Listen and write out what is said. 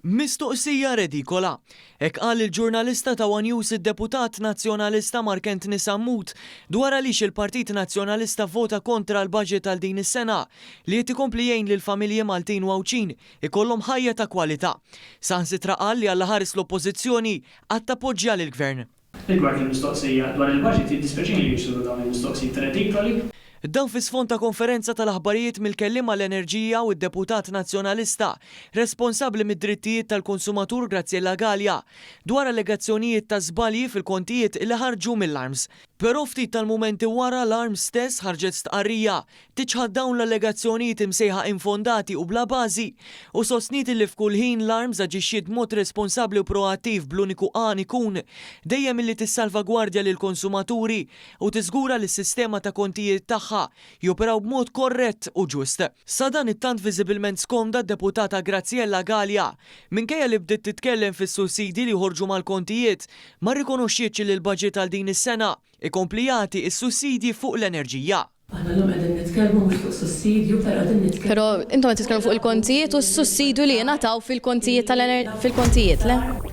Mistoqsija redikola. Hekk qal il-ġurnalista ta' One News id-deputat nazzjonalista Mark Anthony Sammut dwar għaliex il-Partit Nazzjonalista vota kontra l-budget għal din is-sena li qed ikompli jgħin lil familji Maltin u Awċin ikollhom ħajja ta' kwalità. Saħansitra qal li alla ħares l-Oppożizzjoni qatt tappoġġja lill-Gvern. Rigward il-mistoqsija dwar il-budget jiddispjaċini li jsiru dawn il-mistoqsijiet redikoli. Dan fi sfond ta' konferenza tal-aħbarijiet mill-kelliem għall-Enerġija u d-deputat nazzjonalista responsabbli mid-drittijiet tal-konsumatur Graziella Gallia dwar allegazzjonijiet ta' żbalji fil-kontijiet li ħarġu mill-Arms. Però ftit tal-mumenti wara l-Arms stess ħarġet stqarrija tiċħad dawn l-allegazzjonijiet imsejħa infondati u bla bażi u sostniet li f'kull ħin l-Arms aġixxiet mod responsabbli u proattiv bl-uniku qan ikun dejjem illi tissalvagwardja lil konsumaturi u tiżgura lis sistema ta' kontijiet tagħha joperaw b'mod korrett u ġust. Sa dan it-tant viżibilment skomda d-deputata Graziella Gallia minkejja li bdiet titkellem fis-sussidi li joħorġu mal-kontijiet ma rrikonoxxietx li l-baġġett għal din is-sena ikompli jagħti s-sussidji fuq l-enerġija. Aħna l-lum qegħdin nitkellmu mhux fuq sussidju, però qegħdin nitkellmu. Però intom qed titkellmu fuq il-kontijiet u s-sussidju li jingħataw fil-kontijiet fil-kontijiet, le?